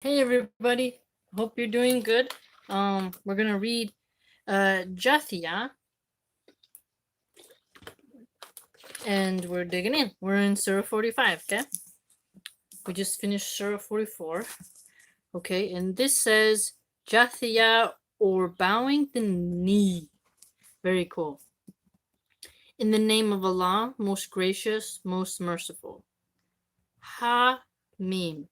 Hey everybody, hope you're doing good. We're gonna read Jathiya, and we're digging in. We're in Surah 45, okay? We just finished Surah 44, okay? And this says Jathiya, or bowing the knee. Very cool. In the name of Allah, most gracious, most merciful. Ha Mim.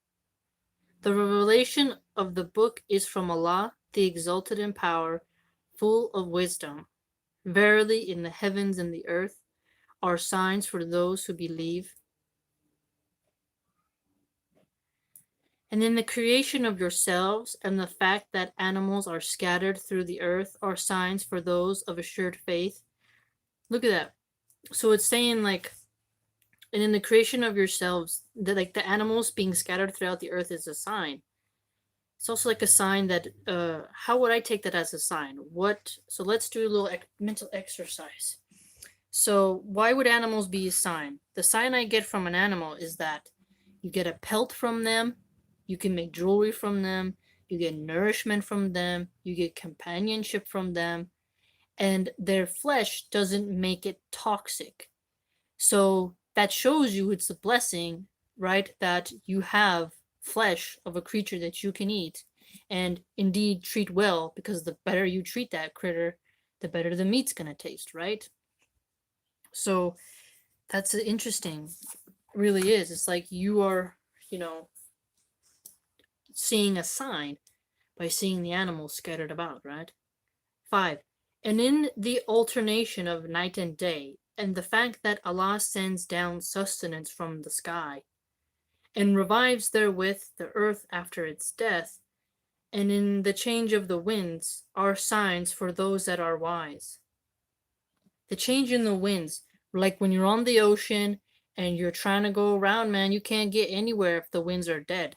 The revelation of the book is from Allah, the exalted in power, full of wisdom. Verily, in the heavens and the earth are signs for those who believe. And in the creation of yourselves and the fact that animals are scattered through the earth are signs for those of assured faith. Look at that. So it's saying, like, and in the creation of yourselves, that like the animals being scattered throughout the earth is a sign. It's also like a sign that how would I take that as a sign? What So let's do a little mental exercise. So why would animals be a sign? The sign I get from an animal is that you get a pelt from them, you can make jewelry from them, you get nourishment from them, you get companionship from them, and their flesh doesn't make it toxic. So that shows you it's a blessing, right? That you have flesh of a creature that you can eat and indeed treat well, because the better you treat that critter, the better the meat's gonna taste, right? So that's interesting. Really is. It's like you are, you know, seeing a sign by seeing the animals scattered about, right? 5. And in the alternation of night and day, and the fact that Allah sends down sustenance from the sky, and revives therewith the earth after its death, and in the change of the winds, are signs for those that are wise. The change in the winds, like when you're on the ocean and you're trying to go around, man, you can't get anywhere if the winds are dead.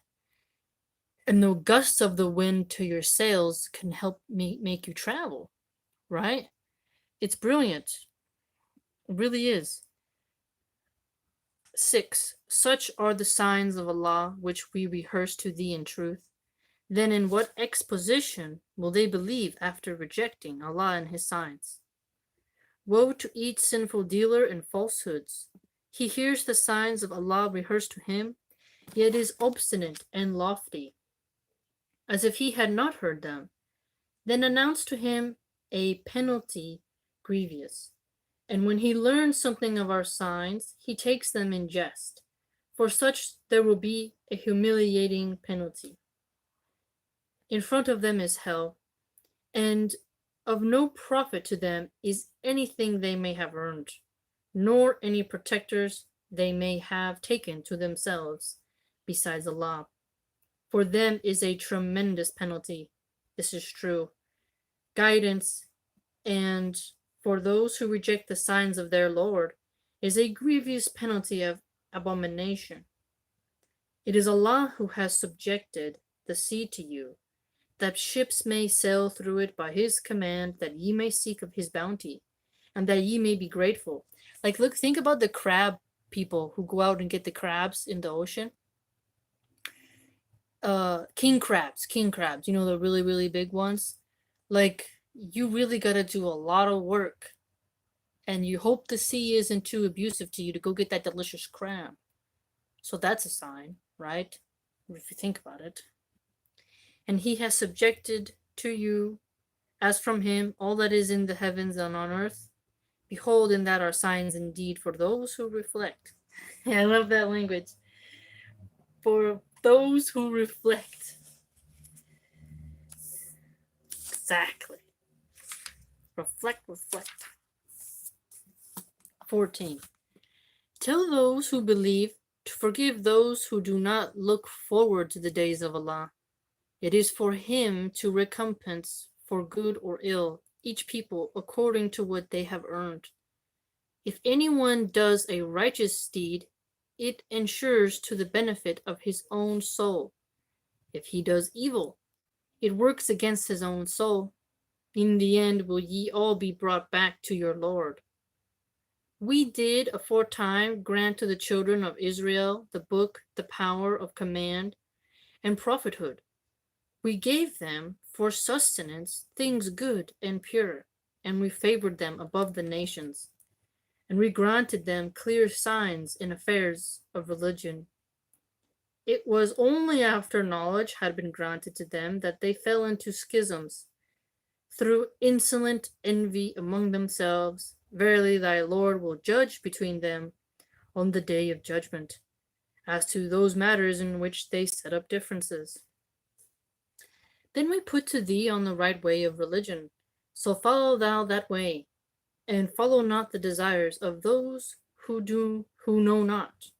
And the gusts of the wind to your sails can help make you travel, right? It's brilliant. It really is. 6. Such are the signs of Allah which we rehearse to thee in truth. Then in what exposition will they believe after rejecting Allah and His signs? Woe to each sinful dealer in falsehoods. He hears the signs of Allah rehearsed to him, yet is obstinate and lofty, as if he had not heard them. Then announce to him a penalty grievous. And when he learns something of our signs, he takes them in jest. For such there will be a humiliating penalty. In front of them is hell, and of no profit to them is anything they may have earned, nor any protectors they may have taken to themselves besides Allah. For them is a tremendous penalty. This is true. Guidance, and for those who reject the signs of their Lord, is a grievous penalty of abomination. It is Allah who has subjected the sea to you, that ships may sail through it by His command, that ye may seek of His bounty, and that ye may be grateful. Like, look, think about the crab people who go out and get the crabs in the ocean. King crabs, you know, the really, really big ones. Like, you really gotta do a lot of work, and you hope the sea isn't too abusive to you to go get that delicious crab. So that's a sign, right? If you think about it. And He has subjected to you, as from Him, all that is in the heavens and on earth. Behold, in that are signs indeed for those who reflect. I love that language. For those who reflect. Exactly. Reflect. 14. Tell those who believe to forgive those who do not look forward to the days of Allah. It is for Him to recompense for good or ill each people according to what they have earned. If anyone does a righteous deed, it ensures to the benefit of his own soul. If he does evil, it works against his own soul. In the end will ye all be brought back to your Lord. We did aforetime grant to the children of Israel the book, the power of command, and prophethood. We gave them for sustenance things good and pure, and we favored them above the nations, and we granted them clear signs in affairs of religion. It was only after knowledge had been granted to them that they fell into schisms through insolent envy among themselves. Verily, thy Lord will judge between them on the day of judgment, as to those matters in which they set up differences. Then we put to thee on the right way of religion. So follow thou that way, and follow not the desires of those who know not.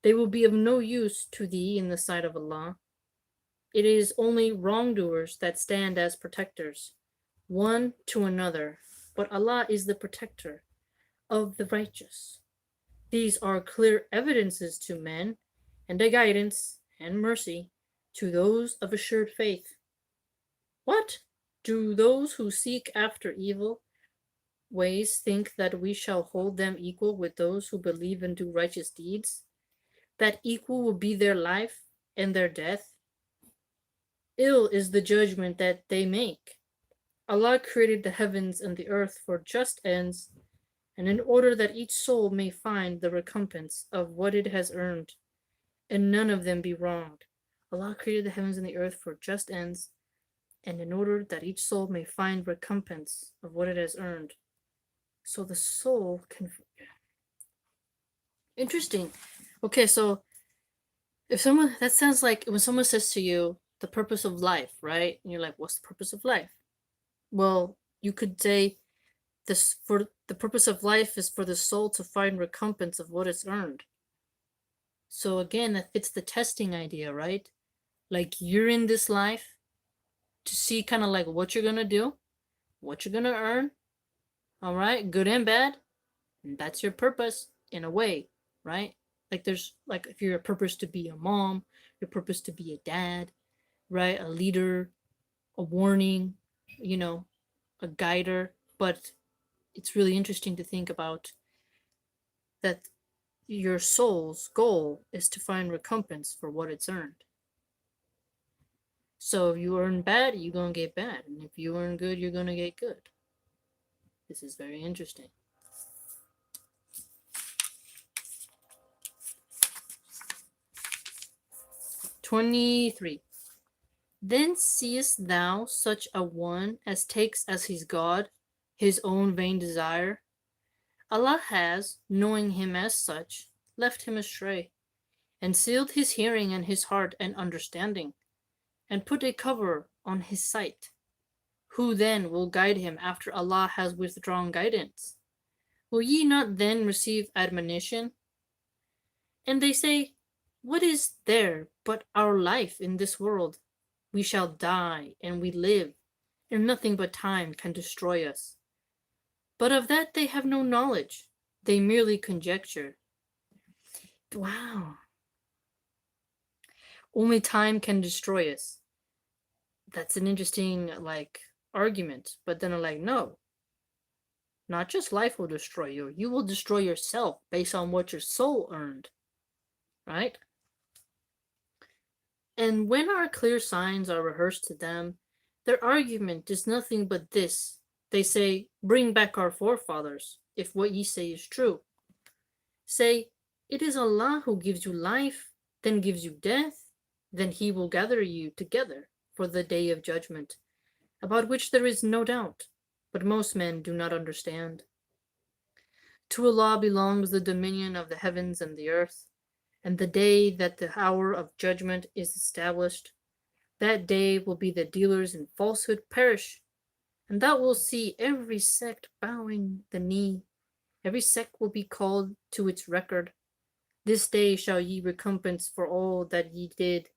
They will be of no use to thee in the sight of Allah. It is only wrongdoers that stand as protectors, one to another, but Allah is the protector of the righteous. These are clear evidences to men, and a guidance and mercy to those of assured faith. What? Do those who seek after evil ways think that we shall hold them equal with those who believe and do righteous deeds? That equal will be their life and their death? Ill is the judgment that they make. Allah created the heavens and the earth for just ends, and in order that each soul may find the recompense of what it has earned, and none of them be wronged. Allah created the heavens and the earth for just ends, and in order that each soul may find recompense of what it has earned. So the soul can. Interesting. Okay, so if someone, that sounds like when someone says to you, the purpose of life, right? And you're like, what's the purpose of life? Well, you could say this, for the purpose of life is for the soul to find recompense of what it's earned. So again, that fits the testing idea, right? Like you're in this life to see kind of like what you're gonna do, what you're gonna earn, all right, good and bad, and that's your purpose in a way, right? Like there's like if you're a purpose to be a mom, your purpose to be a dad, right? A leader, a warning, you know, a guider. But it's really interesting to think about that your soul's goal is to find recompense for what it's earned. So if you earn bad, you're gonna get bad, and if you earn good, you're gonna get good. This is very interesting. (23) Then seest thou such a one as takes as his God his own vain desire? Allah has, knowing him as such, left him astray, and sealed his hearing and his heart and understanding, and put a cover on his sight. Who then will guide him after Allah has withdrawn guidance? Will ye not then receive admonition? And they say, what is there but our life in this world? We shall die, and we live, and nothing but time can destroy us. But of that they have no knowledge. They merely conjecture. Wow. Only time can destroy us. That's an interesting, like, argument. But then I'm like, no. Not just life will destroy you. You will destroy yourself based on what your soul earned. Right? And when our clear signs are rehearsed to them, their argument is nothing but this. They say, bring back our forefathers, if what ye say is true. Say, it is Allah who gives you life, then gives you death, then he will gather you together for the day of judgment, about which there is no doubt, but most men do not understand. To Allah belongs the dominion of the heavens and the earth, and the day that the hour of judgment is established, that day will be the dealers in falsehood perish, and thou wilt see every sect bowing the knee, every sect will be called to its record. This day shall ye recompense for all that ye did.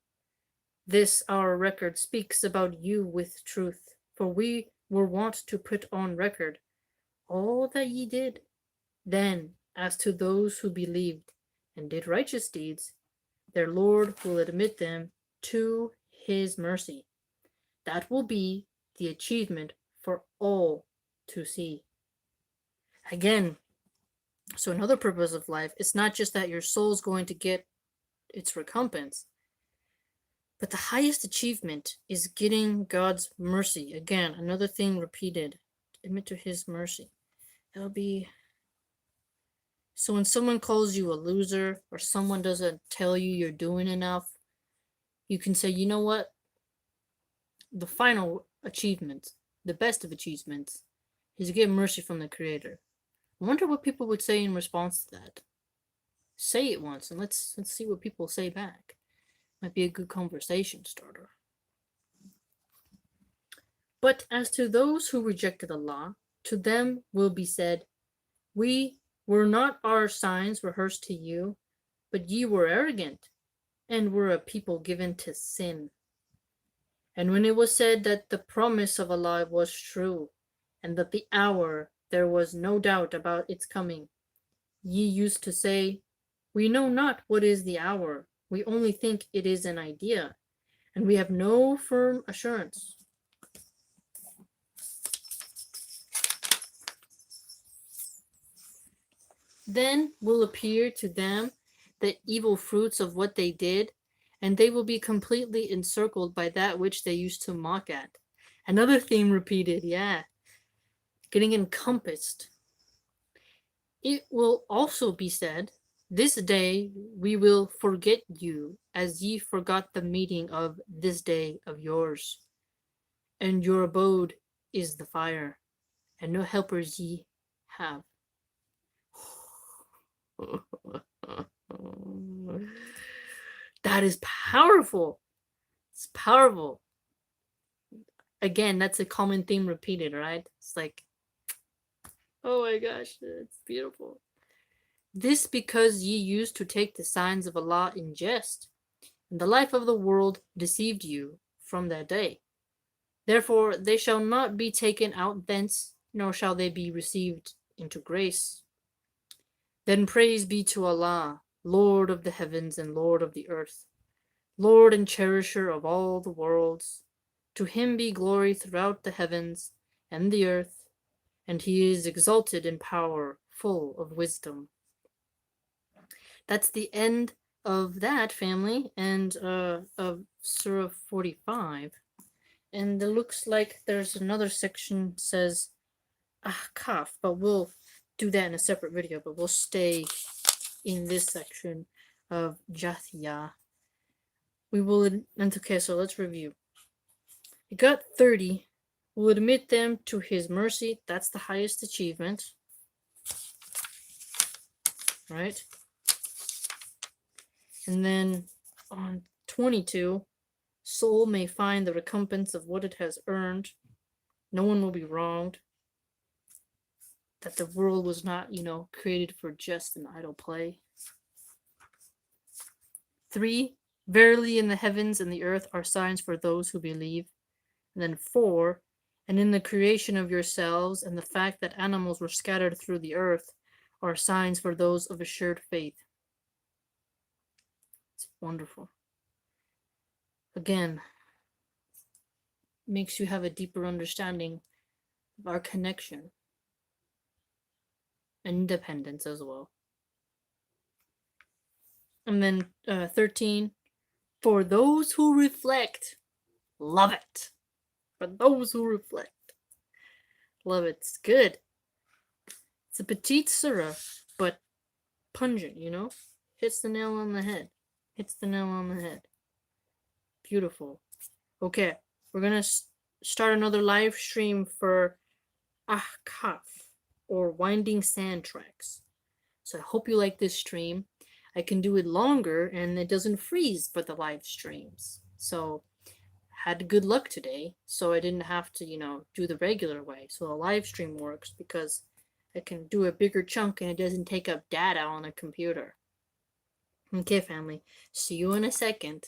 This our record speaks about you with truth, for we were wont to put on record all that ye did. Then, as to those who believed and did righteous deeds, their Lord will admit them to his mercy. That will be the achievement for all to see. Again, so another purpose of life is not just that your soul's going to get its recompense, But the highest achievement is getting God's mercy. Again, another thing repeated. Admit to his mercy. That'll be... So when someone calls you a loser, or someone doesn't tell you you're doing enough, you can say, you know what? The final achievement, the best of achievements, is to get mercy from the Creator. I wonder what people would say in response to that. Say it once, and let's see what people say back. Might be a good conversation starter. But as to those who rejected Allah, to them will be said, we were not our signs rehearsed to you, but ye were arrogant, and were a people given to sin. And when it was said that the promise of Allah was true, and that the hour there was no doubt about its coming, ye used to say, we know not what is the hour, we only think it is an idea, and we have no firm assurance. Then will appear to them the evil fruits of what they did, and they will be completely encircled by that which they used to mock at. Another theme repeated, yeah. Getting encompassed. It will also be said, this day we will forget you, as ye forgot the meeting of this day of yours. And your abode is the fire, and no helpers ye have. That is powerful. It's powerful. Again, that's a common theme repeated, right? It's like, oh my gosh, it's beautiful. This because ye used to take the signs of Allah in jest, and the life of the world deceived you from that day. Therefore they shall not be taken out thence, nor shall they be received into grace. Then praise be to Allah, Lord of the heavens and Lord of the earth, Lord and cherisher of all the worlds. To him be glory throughout the heavens and the earth, and he is exalted in power, full of wisdom. That's the end of that, family, and of Surah 45. And it looks like there's another section that says Ahqaf, but we'll do that in a separate video, but we'll stay in this section of Jathiya. We will, okay, so let's review. We got 30. We'll admit them to his mercy. That's the highest achievement. Right? And then on 22, soul may find the recompense of what it has earned. No one will be wronged. That the world was not, created for just an idle play. 3, verily in the heavens and the earth are signs for those who believe. And then 4, and in the creation of yourselves and the fact that animals were scattered through the earth are signs for those of assured faith. It's wonderful. Again, makes you have a deeper understanding of our connection and independence as well. And then 13, for those who reflect, love it. For those who reflect, love it. It's good. It's a petite surah, but pungent, Hits the nail on the head. Hits the nail on the head. Beautiful. Okay, we're gonna start another live stream for Ahqaf, or Winding Sand Tracks. So I hope you like this stream. I can do it longer and it doesn't freeze for the live streams. So had good luck today, so I didn't have to, do the regular way. So the live stream works because I can do a bigger chunk and it doesn't take up data on a computer. Okay, family. See you in a second.